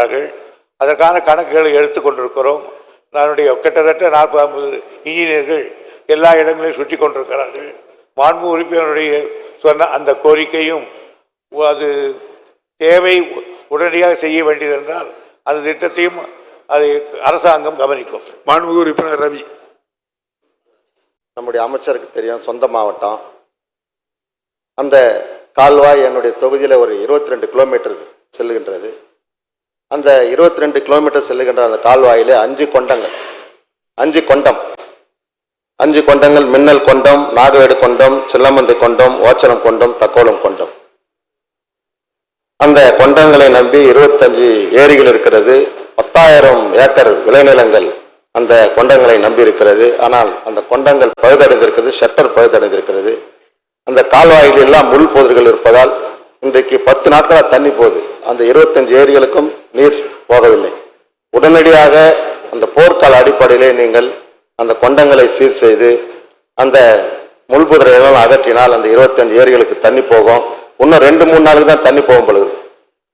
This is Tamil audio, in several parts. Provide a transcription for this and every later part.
கொண்டிருக்கிறார்கள். அதற்கான கணக்குகளை எடுத்துக்கொண்டிருக்கிறோம். அதனுடைய கிட்டத்தட்ட 40-50 இன்ஜினியர்கள் எல்லா இடங்களையும் சுற்றி கொண்டிருக்கிறார்கள். மாண்பு உறுப்பினருடைய சொன்ன அந்த கோரிக்கையும் அது தேவை உடனடியாக செய்ய வேண்டியதென்றால் அந்த திட்டத்தையும் அதை அரசாங்கம் கவனிக்கும். மாண்பு உறுப்பினர் ரவி. நம்முடைய அமைச்சருக்கு தெரியும், சொந்த மாவட்டம். அந்த கால்வாய் என்னுடைய தொகுதியில் ஒரு 22 கிலோமீட்டர் செல்லுகின்றது. அந்த 22 கிலோமீட்டர் செல்லுகின்ற அந்த கால்வாயிலே 5 கொண்டங்கள், 5 கொண்டங்கள், மின்னல் கொண்டம், நாகவேடு கொண்டம், சில்லமந்து கொண்டம், ஓச்சலம் கொண்டம், தக்கோலம் கொண்டம். அந்த கொண்டங்களை நம்பி 25 ஏரிகள் இருக்கிறது. 10,000 ஏக்கர் விளைநிலங்கள் அந்த கொண்டங்களை நம்பி இருக்கிறது. ஆனால் அந்த கொண்டங்கள் பழுதடைந்திருக்கிறது, ஷட்டர் பழுதடைந்திருக்கிறது. அந்த கால்வாயில் எல்லாம் முள் போதர்கள் இருப்பதால் இன்றைக்கு 10 நாட்களாக தண்ணி போகுது. அந்த 25 ஏரிகளுக்கும் நீர் போகவில்லை. உடனடியாக அந்த போர்க்கால அடிப்படையிலே நீங்கள் அந்த கொண்டங்களை சீர் செய்து அந்த முள்புதிரையெல்லாம் அகற்றினால் அந்த 25 ஏரிகளுக்கு தண்ணி போகும். இன்னும் 2-3 நாளுக்கு தான் தண்ணி போகும் பொழுது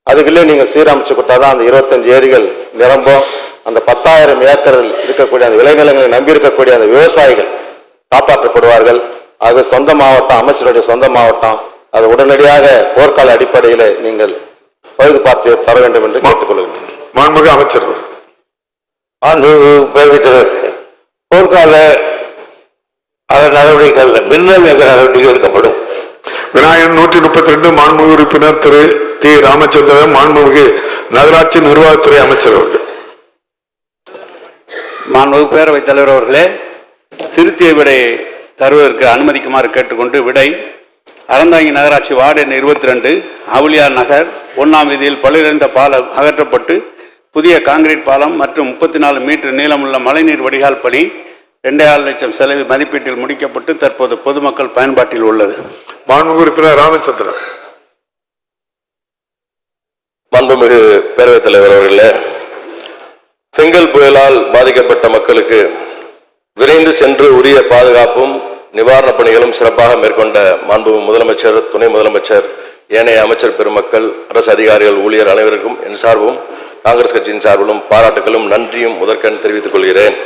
அதுக்குள்ளே நீங்கள் சீரமைச்சு கொடுத்தாதான் அந்த 25 ஏரிகள் நிரம்பும். அந்த 10,000 ஏக்கரில் இருக்கக்கூடிய அந்த விளைநிலங்களை நம்பி இருக்கக்கூடிய அந்த விவசாயிகள் காப்பாற்றப்படுவார்கள். ஆகவே சொந்த மாவட்டம், அமைச்சருடைய சொந்த மாவட்டம், அது உடனடியாக போர்க்கால அடிப்படையில் நீங்கள் பழுது பார்த்து தர வேண்டும் என்று கேட்டுக்கொள்கிறேன். மாண்புமிகு அமைச்சர். போர்க்கால நடவடிக்கைகள் மின்னல் நடவடிக்கை எடுக்கப்படும். விநாயகன் 132. மாண்புமிகு உறுப்பினர் திரு தி. ராமச்சந்திரன், மாண்புமிகு நகராட்சி நிர்வாகத்துறை அமைச்சர் அவர்கள். மாண்புமிகு பேரவைத் தலைவர் அவர்களே, திருத்திய விடை தருவதற்கு அனுமதிக்குமாறு கேட்டுக்கொண்டு, விடை அறந்தாங்கி நகராட்சி வார்டு எண் 22 அவுலியார் நகர் 1ஆம் வீதியில் பழுதடைந்த பாலம் அகற்றப்பட்டு புதிய கான்கிரீட் பாலம் மற்றும் 34 மீட்டர் நீளமுள்ள மழைநீர் வடிகால் பணி 2.5 லட்சம் செலவு மதிப்பீட்டில் முடிக்கப்பட்டு தற்போது பொதுமக்கள் பயன்பாட்டில் உள்ளது. மாண்புமிகு உறுப்பினர் ராமச்சந்திரன். மாண்புமிகு பேரவைத் தலைவர் அவர்களே, செங்கல் புயலால் பாதிக்கப்பட்ட மக்களுக்கு விரைந்து சென்று உரிய பாதுகாப்பும் நிவாரணப் பணிகளும் சிறப்பாக மேற்கொண்ட மாண்புமிகு முதலமைச்சர், துணை முதலமைச்சர், ஏனைய அமைச்சர் பெருமக்கள், அரசு அதிகாரிகள், ஊழியர் அனைவருக்கும் என் சார்பும் காங்கிரஸ் கட்சியின் சார்பிலும் பாராட்டுகளும் நன்றியும் முதற்கண் தெரிவித்துக் கொள்கிறேன்.